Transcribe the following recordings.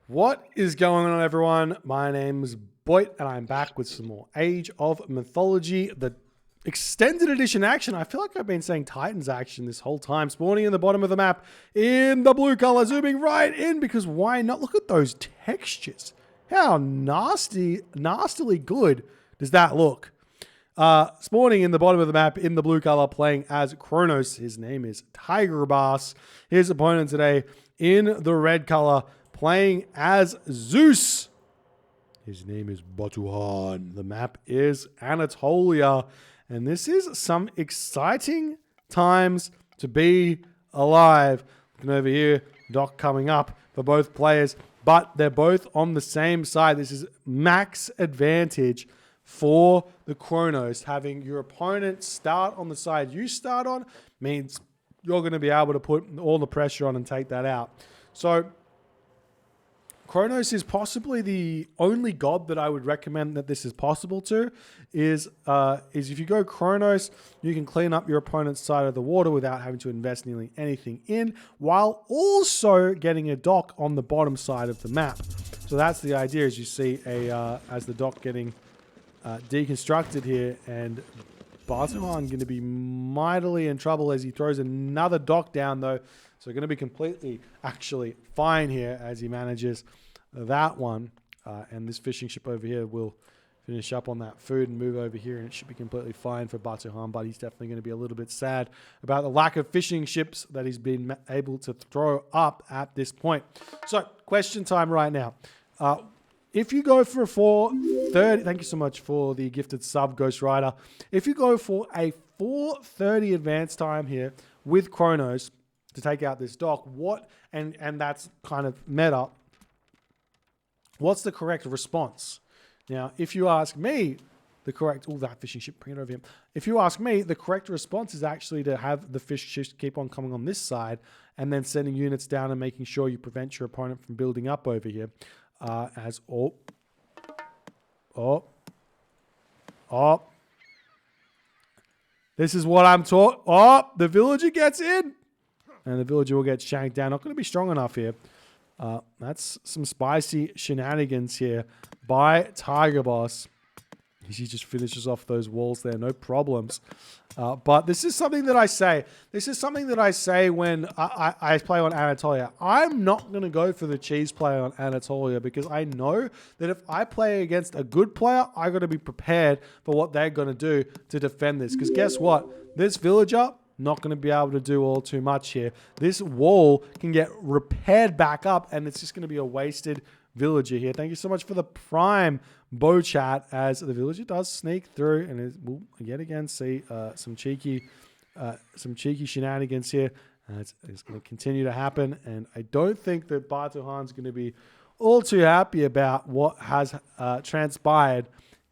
What is going on, everyone? My name's Boit, and I'm back with some more Age of Mythology, the extended edition action. I feel like I've been saying Titans action this whole time. Spawning in the bottom of the map in the blue color, zooming right in, because why not? Look at those textures. How nastily good does that look? Spawning in the bottom of the map in the blue color, playing as Kronos. His name is Tigerboss. His opponent today in the red color, playing as Zeus. His name is Batuhann. The map is Anatolia. And this is some exciting times to be alive. Looking over here, dock coming up for both players, but they're both on the same side. This is max advantage for the Kronos. Having your opponent start on the side you start on means you're going to be able to put all the pressure on and take that out. So Kronos is possibly the only god that I would recommend that this is possible to. Is if you go Kronos, you can clean up your opponent's side of the water without having to invest nearly anything in, while also getting a dock on the bottom side of the map. So that's the idea, as you see as the dock getting deconstructed here, and Batuhann going to be mightily in trouble as he throws another dock down, though. So going to be completely actually fine here as he manages that one. And this fishing ship over here will finish up on that food and move over here, and it should be completely fine for Batuhann, but he's definitely going to be a little bit sad about the lack of fishing ships that he's been able to throw up at this point. So question time right now. If you go for a 4:30, thank you so much for the gifted sub, Ghost Rider. If you go for a 4:30 advance time here with Kronos to take out this dock, and that's kind of meta, what's the correct response? Now, if you ask me, that fishing ship, bring it over here. If you ask me, the correct response is actually to have the fish ships keep on coming on this side and then sending units down and making sure you prevent your opponent from building up over here. This is what I'm taught. Oh, the villager gets in. And the villager will get shanked down. Not going to be strong enough here. That's some spicy shenanigans here by Tigerboss. He just finishes off those walls there, no problems. But this is something that I say. This is something that I say when I play on Anatolia. I'm not going to go for the cheese play on Anatolia because I know that if I play against a good player, I got to be prepared for what they're going to do to defend this. Because guess what? This villager, not going to be able to do all too much here. This wall can get repaired back up, and it's just going to be a wasted villager here. Thank you so much for the prime bow chat, as the villager does sneak through, and we'll yet again see some cheeky shenanigans here. It's going to continue to happen, and I don't think that Batuhann's going to be all too happy about what has transpired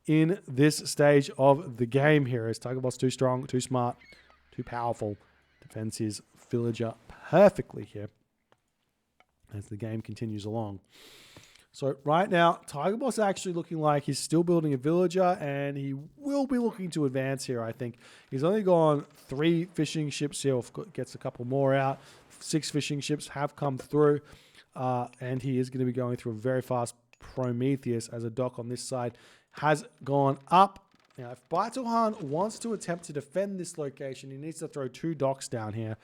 in this stage of the game here. As Tigerboss too strong, too smart, too powerful, defends his villager perfectly here as the game continues along. So right now, Tigerboss actually looking like he's still building a villager, and he will be looking to advance here, I think. He's only gone 3 fishing ships here, gets a couple more out. 6 fishing ships have come through, and he is going to be going through a very fast Prometheus as a dock on this side has gone up. Now, if Batuhann wants to attempt to defend this location, he needs to throw 2 docks down here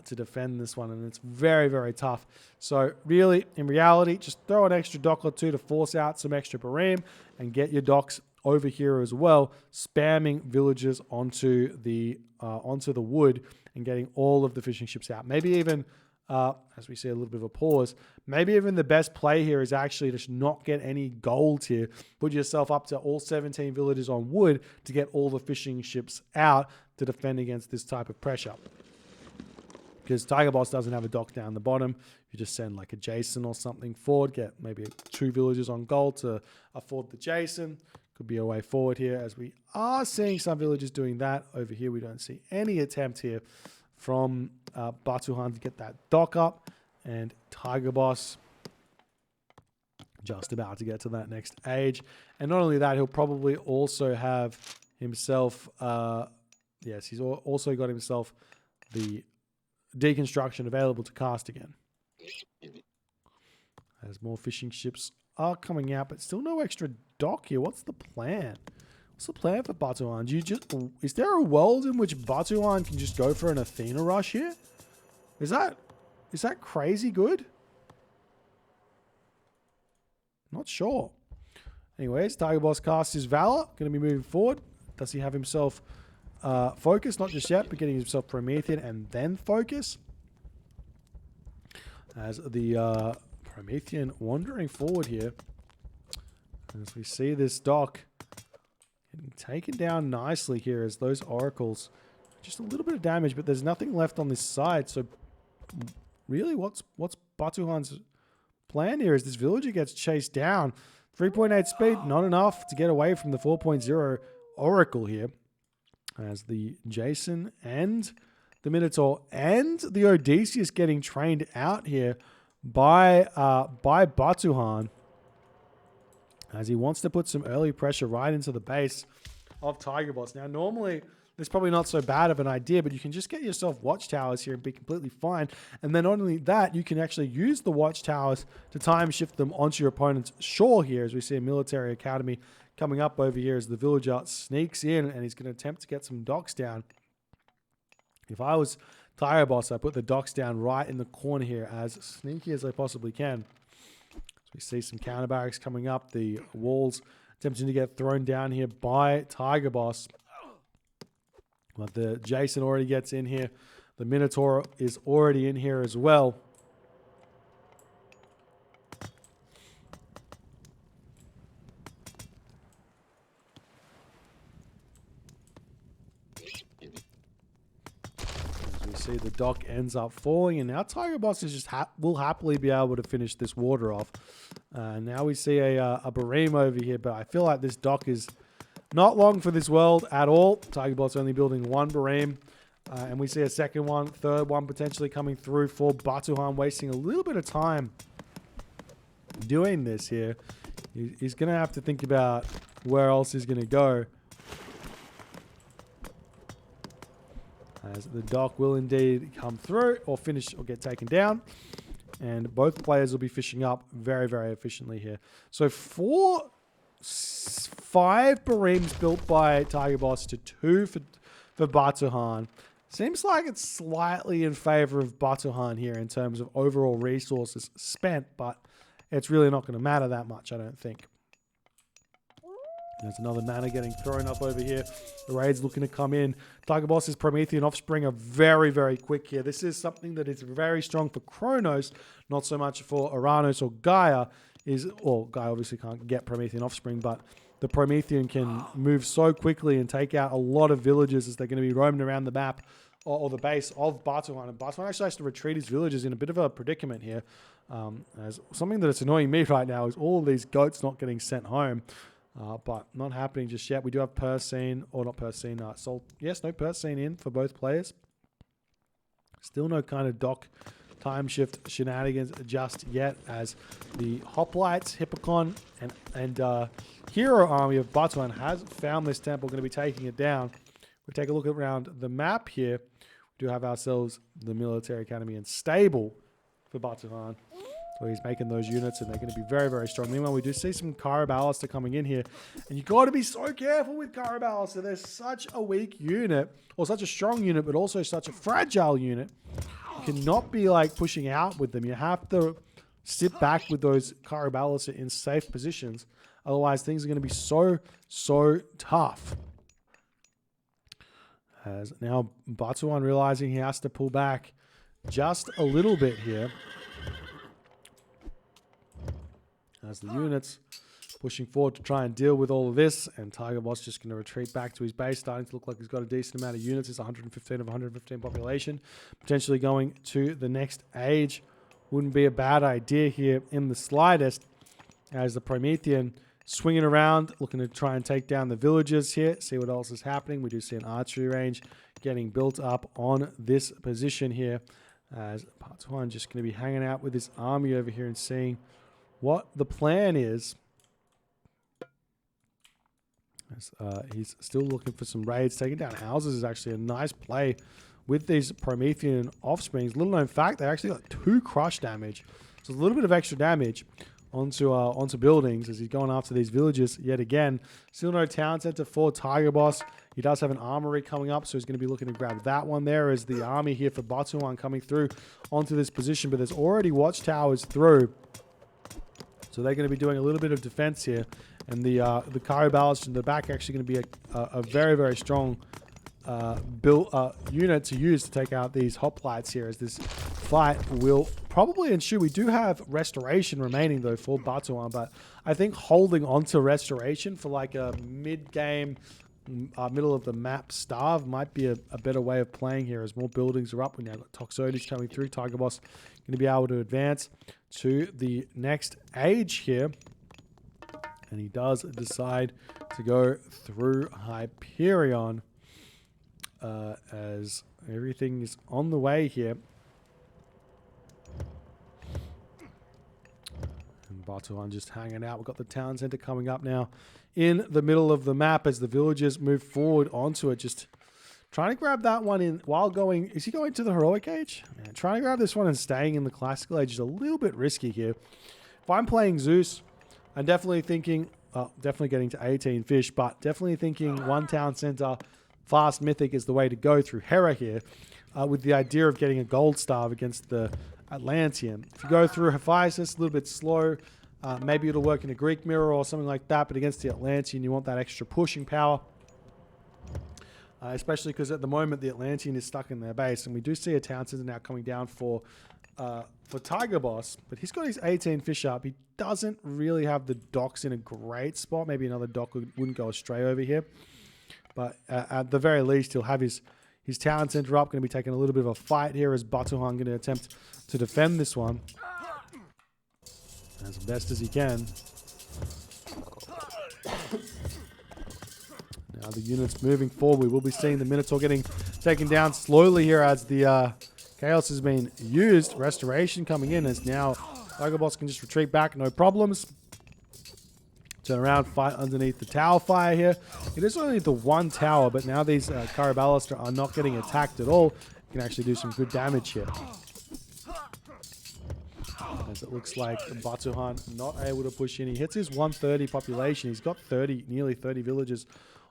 to defend this one, and it's very, very tough. So really, in reality, just throw an extra dock or 2 to force out some extra barim and get your docks over here as well, spamming villagers onto the wood and getting all of the fishing ships out. Maybe even, as we see a little bit of a pause, maybe even the best play here is actually to not get any gold here. Put yourself up to all 17 villagers on wood to get all the fishing ships out to defend against this type of pressure. Because Tigerboss doesn't have a dock down the bottom. You just send like a Jason or something forward, get maybe 2 villagers on gold to afford the Jason. Could be a way forward here, as we are seeing some villagers doing that. Over here, we don't see any attempt here from Batuhann to get that dock up. And Tigerboss just about to get to that next age. And not only that, he'll probably also have himself, yes, he's also got himself the deconstruction available to cast again. As more fishing ships are coming out, but still no extra dock here. What's the plan? What's the plan for Batuhann? Is there a world in which Batuhann can just go for an Athena rush here? Is that crazy good? Not sure. Anyways, Tigerboss casts his Valor. Going to be moving forward. Does he have himself focus? Not just yet, but getting himself Promethean and then focus. As the Promethean wandering forward here. As we see this dock getting taken down nicely here as those oracles. Just a little bit of damage, but there's nothing left on this side. So really, what's Batuhann's plan here? Is this villager gets chased down. 3.8 speed, not enough to get away from the 4.0 oracle here. As the Jason and the Minotaur and the Odysseus getting trained out here by Batuhann. As he wants to put some early pressure right into the base of Tigerboss. Now, normally, this is probably not so bad of an idea, but you can just get yourself watchtowers here and be completely fine. And then not only that, you can actually use the watchtowers to time shift them onto your opponent's shore here, as we see a military academy coming up over here as the villager sneaks in and he's going to attempt to get some docks down. If I was Tigerboss, I put the docks down right in the corner here as sneaky as I possibly can. We see some counter barracks coming up. The walls attempting to get thrown down here by Tigerboss. But the Jason already gets in here. The Minotaur is already in here as well. As we see the dock ends up falling. And now Tigerboss is just will happily be able to finish this water off. Now we see a Bareem over here, but I feel like this dock is not long for this world at all. Tigerboss only building one Bareem, and we see a second one, third one potentially coming through for Batuhann, wasting a little bit of time doing this here. He's going to have to think about where else he's going to go. As the dock will indeed come through or finish or get taken down. And both players will be fishing up very, very efficiently here. So 5 Bareems built by Tigerboss to 2 for Batuhann. Seems like it's slightly in favor of Batuhann here in terms of overall resources spent, but it's really not going to matter that much, I don't think. There's another mana getting thrown up over here. The raid's looking to come in. Tigerboss's Promethean offspring are very, very quick here. This is something that is very strong for Kronos, not so much for Uranos or Gaia. Well, Gaia obviously can't get Promethean offspring, but the Promethean can move so quickly and take out a lot of villages as they're going to be roaming around the map or the base of Batuhann. And Batuhann actually has to retreat his villages in a bit of a predicament here. As something that is annoying me right now is all of these goats not getting sent home. But not happening just yet. We do have Persine, or not Persine, Sol. Yes, no Persine in for both players. Still no kind of dock time shift shenanigans just yet, as the Hoplites, Hippocon, and Hero Army of Batuhann has found this temple, going to be taking it down. We take a look around the map here. We do have ourselves the Military Academy and Stable for Batuhann. So he's making those units, and they're going to be very, very strong. Meanwhile, we do see some Caraballister coming in here. And you've got to be so careful with Caraballister. They're such a weak unit, or such a strong unit, but also such a fragile unit. You cannot be like pushing out with them. You have to sit back with those Caraballister in safe positions. Otherwise, things are going to be so, so tough. As now Batuhann realizing he has to pull back just a little bit here. As the units pushing forward to try and deal with all of this, and Tigerboss just going to retreat back to his base, starting to look like he's got a decent amount of units. It's 115 of 115 population, potentially going to the next age. Wouldn't be a bad idea here in the slightest, as the Promethean swinging around, looking to try and take down the villagers here, see what else is happening. We do see an archery range getting built up on this position here, as Batuhann just going to be hanging out with his army over here and seeing what the plan is. He's still looking for some raids. Taking down houses is actually a nice play with these Promethean offsprings. Little known fact, they actually got 2 crush damage. So a little bit of extra damage onto buildings as he's going after these villages yet again. Still no town center for Tigerboss. He does have an armory coming up, so he's going to be looking to grab that one. There is the army here for Batuhann coming through onto this position, but there's already watchtowers through. So they're going to be doing a little bit of defense here. And the COUNTERABLE in the back actually going to be a very, very strong unit to use to take out these hoplites here, as this fight will probably ensue. We do have restoration remaining though for Batuhann, but I think holding on to restoration for like a mid-game, middle of the map starve might be a better way of playing here, as more buildings are up. We now got Toxotes coming through. Tigerboss going to be able to advance to the next age here. And he does decide to go through Hyperion as everything is on the way here. And Batuhann just hanging out. We've got the town center coming up now in the middle of the map as the villagers move forward onto it. Just trying to grab that one in while going. Is he going to the heroic age? Man, trying to grab this one and staying in the classical age is a little bit risky here. If I'm playing Zeus, I'm definitely thinking, definitely getting to 18 fish, but definitely thinking one town center, fast mythic is the way to go through Hera here, with the idea of getting a gold starve against the Atlantean. If you go through Hephaestus, a little bit slow, maybe it'll work in a Greek mirror or something like that, but against the Atlantean, you want that extra pushing power. Especially because at the moment the Atlantean is stuck in their base, and we do see a town center now coming down for Tigerboss, but he's got his 18 fish up. He doesn't really have the docks in a great spot. Maybe another dock wouldn't go astray over here, but at the very least he'll have his town center up. Going to be taking a little bit of a fight here as Batuhann going to attempt to defend this one as best as he can. Now the units moving forward. We will be seeing the Minotaur getting taken down slowly here as the Chaos has been used. Restoration coming in as now Tigerboss can just retreat back, no problems. Turn around, fight underneath the tower fire here. It is only the one tower, but now these COUNTERABLE are not getting attacked at all. You can actually do some good damage here. As it looks like Batuhann not able to push in. He hits his 130 population. He's got nearly 30 villages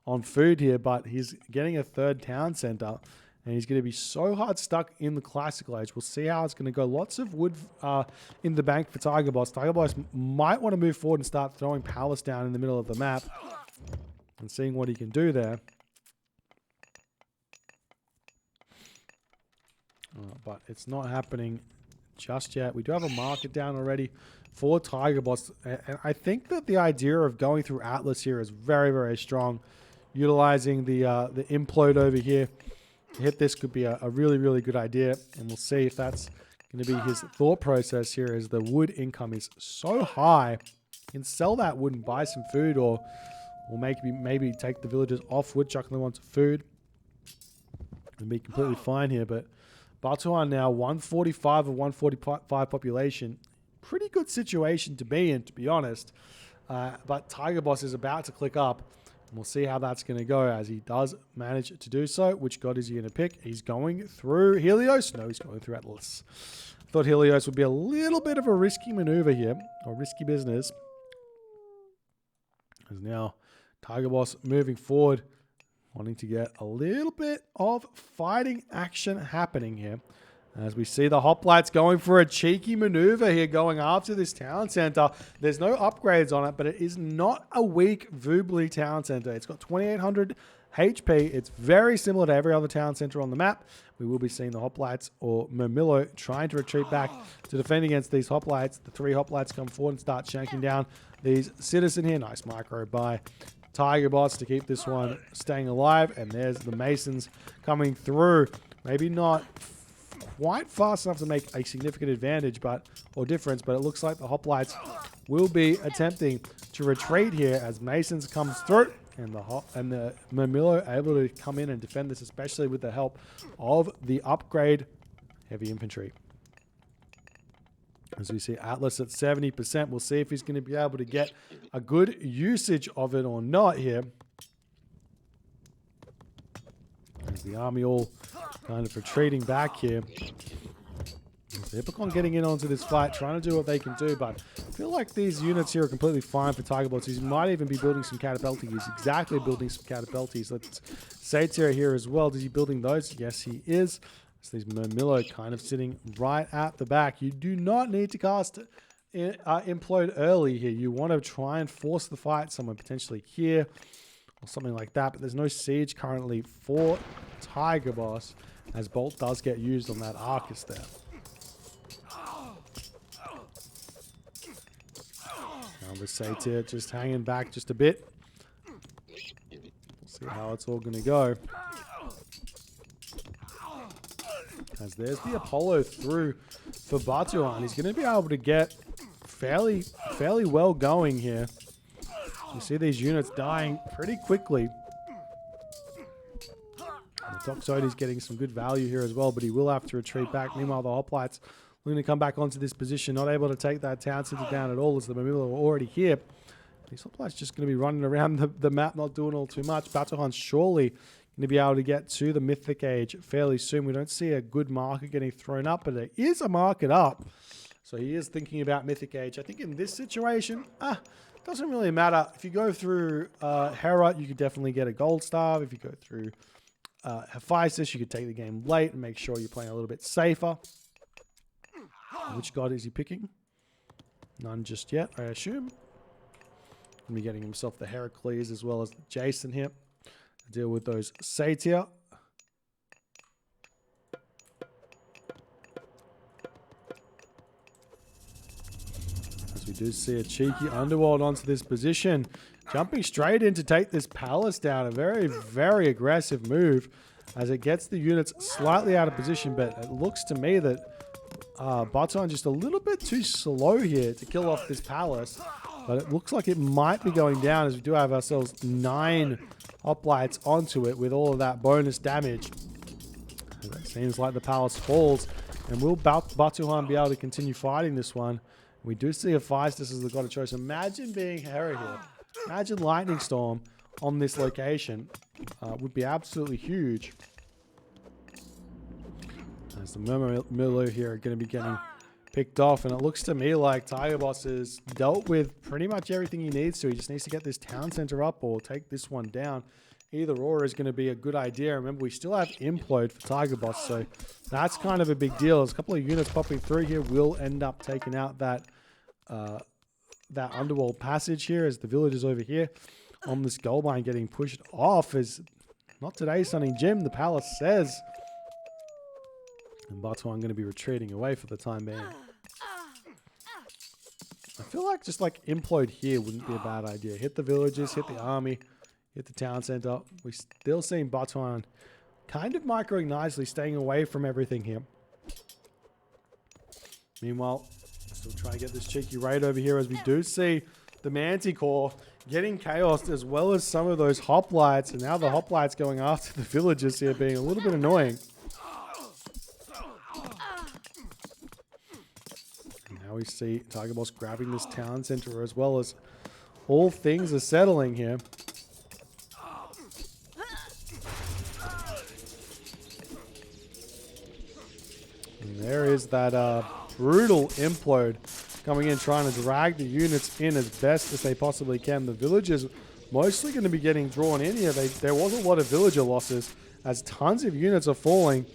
on food here, but he's getting a third town center. And he's going to be so hard stuck in the classical age. We'll see how it's going to go. Lots of wood in the bank for Tigerboss. Tigerboss might want to move forward and start throwing palace down in the middle of the map and seeing what he can do there. But it's not happening just yet. We do have a market down already for Tigerboss. And I think that the idea of going through Atlas here is very, very strong. Utilizing the implode over here to hit this could be a really, really good idea, and we'll see if that's going to be his thought process here, as the wood income is so high. You can sell that wood and buy some food, or maybe take the villagers off wood, chuck them onto food, and be completely fine here. But Batuhann now 145 of 145 population. Pretty good situation to be in, to be honest. But Tigerboss is about to click up. We'll see how that's going to go, as he does manage to do so. Which god is he going to pick? He's going through Helios. No, he's going through Atlas. I thought Helios would be a little bit of a risky maneuver here, or risky business. As now Tigerboss moving forward, wanting to get a little bit of fighting action happening here. As we see the hoplites going for a cheeky maneuver here, going after this town center. There's no upgrades on it, but it is not a weak Vubli town center. It's got 2,800 HP. It's very similar to every other town center on the map. We will be seeing the hoplites, or Mermillo, trying to retreat back to defend against these hoplites. The three hoplites come forward and start shanking down these citizen here. Nice micro by Tigerboss to keep this one staying alive. And there's the Masons coming through. Maybe not quite fast enough to make a significant advantage or difference, but it looks like the hoplites will be attempting to retreat here as Masons comes through, and the Mermillo able to come in and defend this, especially with the help of the upgrade heavy infantry. As we see Atlas at 70%, we'll see if he's going to be able to get a good usage of it or not here. As the army all kind of retreating back here. Hippocon getting in onto this fight, trying to do what they can do, but I feel like these units here are completely fine for Tigerboss. He might even be building some catapulti. He's exactly building some catapultis. Let's Satyr here as well. Is he building those? Yes, he is. So these Murmillo kind of sitting right at the back. You do not need to cast implode early here. You want to try and force the fight somewhere potentially here or something like that, but there's no siege currently for Tigerboss, as Bolt does get used on that Arcus there. Now the Satyr just hanging back just a bit. We'll see how it's all going to go. As there's the Apollo through for Batuhann. He's going to be able to get fairly well going here. You see these units dying pretty quickly. The Toxoid is getting some good value here as well, but he will have to retreat back. Meanwhile, the Hoplites are going to come back onto this position, not able to take that town center down at all as the Murmillo are already here. These Hoplites just going to be running around the map, not doing all too much. Batuhann surely going to be able to get to the Mythic Age fairly soon. We don't see a good marker getting thrown up, but there is a market up. So he is thinking about Mythic Age. I think in this situation, doesn't really matter. If you go through Hera, you could definitely get a gold star. If you go through Hephaestus, you could take the game late and make sure you're playing a little bit safer. Which god is he picking? None just yet, I assume. He'll be getting himself the Heracles as well as the Jason here. Deal with those Satyr. As we do see a cheeky Underworld onto this position. Jumping straight in to take this palace down. A very, very aggressive move as it gets the units slightly out of position. But it looks to me that Batuhann just a little bit too slow here to kill off this palace. But it looks like it might be going down as we do have ourselves 9 Hoplites onto it with all of that bonus damage. And it seems like the palace falls. And will Batuhann be able to continue fighting this one? We do see Hephaestus as the god of choice. Imagine being Hera here. Imagine Lightning Storm on this location. Would be absolutely huge. As the Murmillo here are going to be getting picked off, and it looks to me like Tigerboss has dealt with pretty much everything he needs to. He just needs to get this town center up or take this one down. Either or is going to be a good idea. Remember, we still have implode for Tigerboss, so that's kind of a big deal. There's a couple of units popping through here will end up taking out that underworld passage here as the villagers over here on this gold mine getting pushed off. Is not today, Sonny Jim, the palace says. And Batuhann going to be retreating away for the time being. I feel like just like implode here wouldn't be a bad idea. Hit the villages, hit the army, hit the town center. We're still seeing Batuhann kind of microing nicely, staying away from everything here. Meanwhile, still trying to get this cheeky raid over here as we do see the Manticore getting chaos as well as some of those hoplites. And now the hoplites going after the villagers here being a little bit annoying. Now we see Tigerboss grabbing this town center as well as all things are settling here. And there is that brutal implode coming in, trying to drag the units in as best as they possibly can. The villagers mostly going to be getting drawn in here. There was a lot of villager losses as tons of units are falling.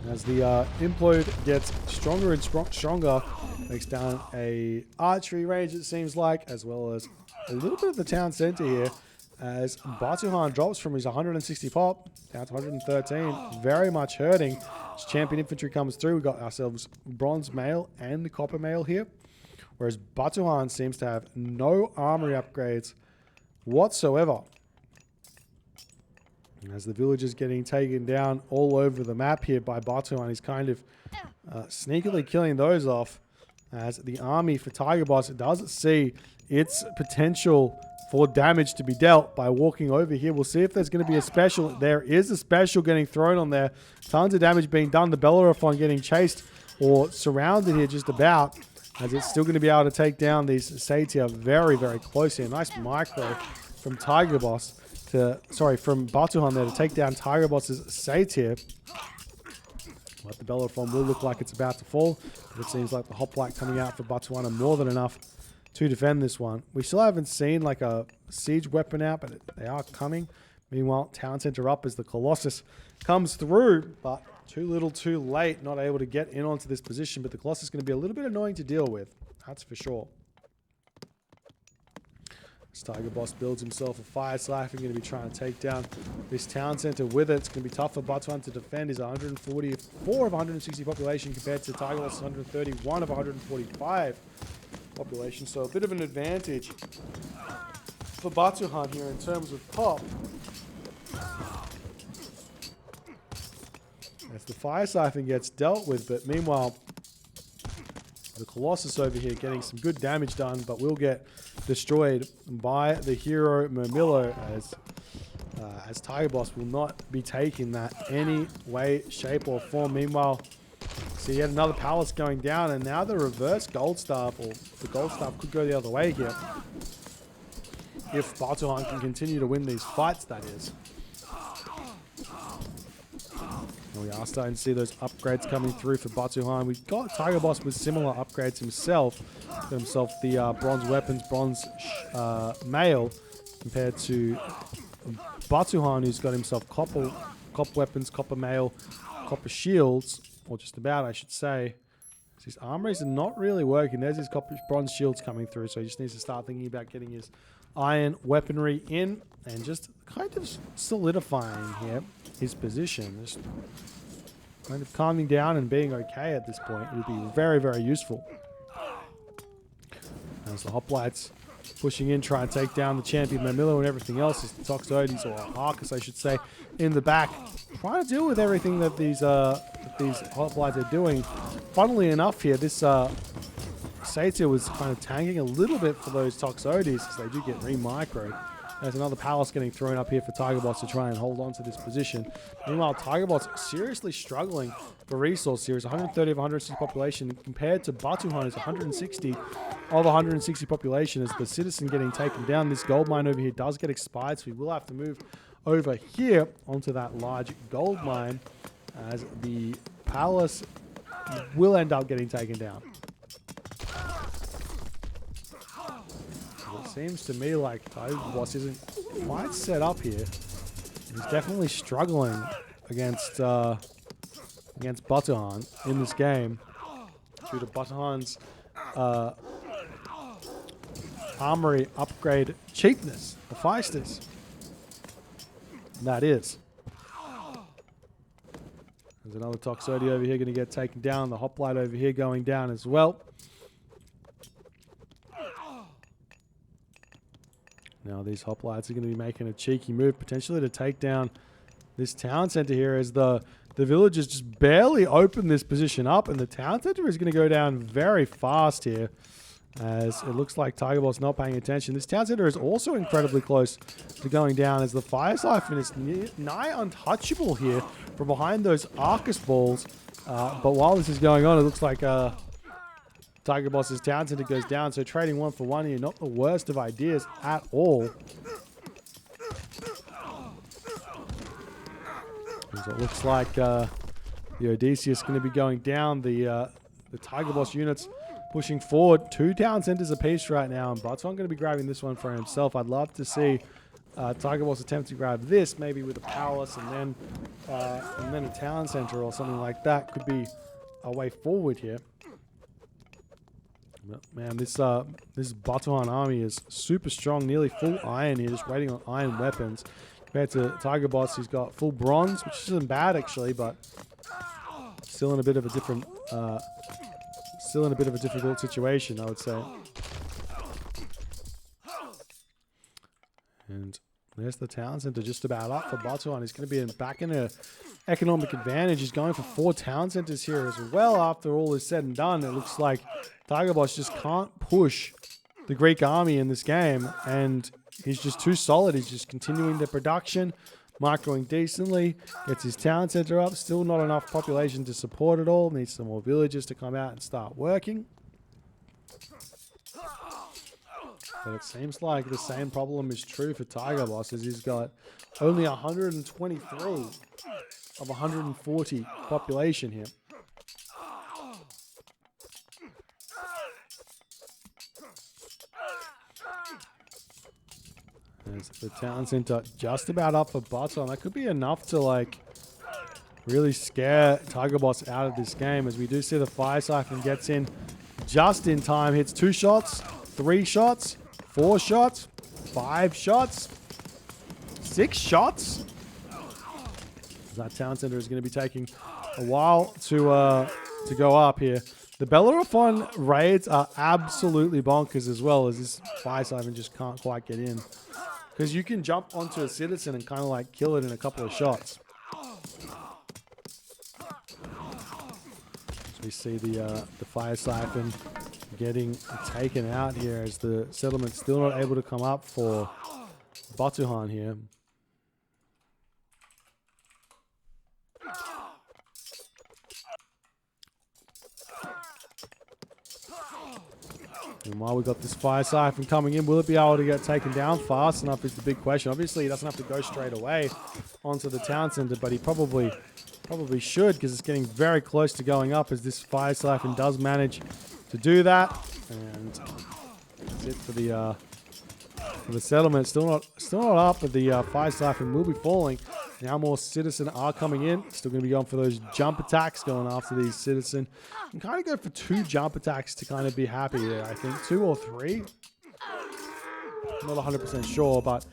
As the implode gets stronger and stronger, makes down a archery range, it seems like, as well as a little bit of the town center here. As Batuhann drops from his 160 pop down to 113, very much hurting. As champion infantry comes through, we've got ourselves bronze mail and the copper mail here. Whereas Batuhann seems to have no armory upgrades whatsoever. As the villagers getting taken down all over the map here by Batuhann, he's kind of sneakily killing those off. As the army for Tigerboss does see its potential for damage to be dealt by walking over here. We'll see if there's going to be a special. There is a special getting thrown on there. Tons of damage being done. The Bellerophon getting chased or surrounded here just about. As it's still going to be able to take down these Satyr very, very close here. Nice micro from Tigerboss. From Batuhann there to take down Tigerboss's Satyr. But the Bellerophon will look like it's about to fall. But it seems like the hoplite coming out for Batuhann are more than enough to defend this one. We still haven't seen like a siege weapon out, but they are coming. Meanwhile, Town Center up as the Colossus comes through, but too little too late, not able to get in onto this position. But the Colossus is going to be a little bit annoying to deal with, that's for sure. As Tigerboss builds himself a fire siphon, going to be trying to take down this Town Center with it. It's going to be tough for Batuhann to defend. He's 144 of 160 population compared to Tigerboss 131 of 145 population. So a bit of an advantage for Batuhann here in terms of pop. As the fire siphon gets dealt with, but meanwhile, the Colossus over here getting some good damage done, but will get destroyed by the hero Murmillo as Tigerboss will not be taking that any way, shape, or form. Meanwhile, see yet another palace going down, and now the reverse gold staff, or the gold staff could go the other way here. If Batuhann can continue to win these fights, that is. And we are starting to see those upgrades coming through for Batuhann. We've got Tigerboss with similar upgrades himself. Got himself the bronze weapons, bronze mail, compared to Batuhann, who's got himself copper weapons, copper mail, copper shields, or just about, I should say. His armories are not really working. There's his copper bronze shields coming through, so he just needs to start thinking about getting his iron weaponry in and just kind of solidifying here his position. Just kind of calming down and being okay at this point would be very, very useful. As the hoplites pushing in, trying to take down the champion Murmillo and everything else, as the Toxotes, or Arcus I should say, in the back, trying to deal with everything that these hoplites are doing. Funnily enough here, this Satyr was kind of tanking a little bit for those Toxotes, because they do get re-microed. There's another palace getting thrown up here for Tigerboss to try and hold on to this position. Meanwhile, Tigerboss seriously struggling for resource here. It's 130 of 160 population compared to Batuhann is 160 of 160 population. As the citizen getting taken down, this gold mine over here does get expired, so we will have to move over here onto that large gold mine as the palace will end up getting taken down. It seems to me like Tigerboss isn't quite set up here. He's definitely struggling against Batuhann in this game due to Batuhann's armory upgrade cheapness, the feistiness. That is. There's another Toxote over here going to get taken down. The hoplite over here going down as well. Now these hoplites are going to be making a cheeky move potentially to take down this town center here, as the villagers just barely open this position up, and the town center is going to go down very fast here, as it looks like Tigerboss not paying attention. This town center is also incredibly close to going down, as the fire siphon is nigh untouchable here from behind those Arcus balls. But while this is going on, it looks like Tigerboss's town center goes down, so trading 1 for 1 here, not the worst of ideas at all. So it looks like the Odysseus going to be going down. The Tigerboss units pushing forward. 2 town centers apiece right now, and Batuhann going to be grabbing this one for himself. I'd love to see Tigerboss attempt to grab this, maybe with a palace and then a town center or something like that. Could be a way forward here. Man, this Batuhann army is super strong, nearly full iron here, just waiting on iron weapons. Compared to Tigerboss, he's got full bronze, which isn't bad actually, but still in a bit of a different, difficult situation, I would say. And there's the town center just about up for Batuhann. He's going to be back in an economic advantage. He's going for 4 town centers here as well. After all is said and done, it looks like Tigerboss just can't push the Greek army in this game, and he's just too solid. He's just continuing the production, microing decently, gets his town center up. Still not enough population to support it all. Needs some more villagers to come out and start working. But it seems like the same problem is true for Tigerboss, as he's got only 123 of 140 population here. As the town center just about up for Batuhann. That could be enough to like really scare Tigerboss out of this game, as we do see the Fire Siphon gets in just in time, hits 2 shots, 3 shots, 4 shots, 5 shots, 6 shots. That town center is going to be taking a while to go up here. The Batuhann raids are absolutely bonkers as well, as this Fire Siphon just can't quite get in. Because you can jump onto a citizen and kind of like kill it in a couple of shots. So we see the Fire Siphon getting taken out here, as the settlement's still not able to come up for Batuhann here. And while we've got this Fire Siphon coming in, will it be able to get taken down fast enough is the big question. Obviously, he doesn't have to go straight away onto the town center, but he probably should, because it's getting very close to going up, as this Fire Siphon does manage to do that. And that's it for the settlement. Still not up, but the Fire Siphon will be falling. Now more citizen are coming in. Still going to be going for those jump attacks, going after these citizen. And kind of go for 2 jump attacks to kind of be happy there. I think 2 or 3. I'm not 100% sure, but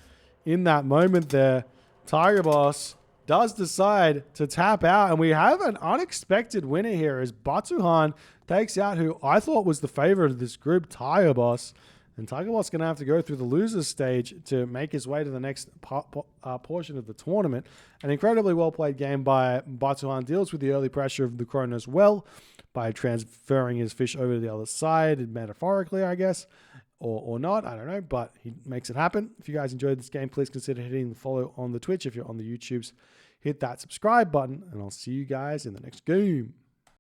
in that moment there, Tigerboss does decide to tap out, and we have an unexpected winner here, as Batuhann takes out who I thought was the favorite of this group, Tigerboss. And Tigerboss is going to have to go through the losers stage to make his way to the next portion of the tournament. An incredibly well-played game by Batuhann. Deals with the early pressure of the Kronos well by transferring his fish over to the other side, metaphorically, I guess, or not, I don't know, but he makes it happen. If you guys enjoyed this game, please consider hitting the follow on the Twitch. If you're on the YouTubes, hit that subscribe button, and I'll see you guys in the next game.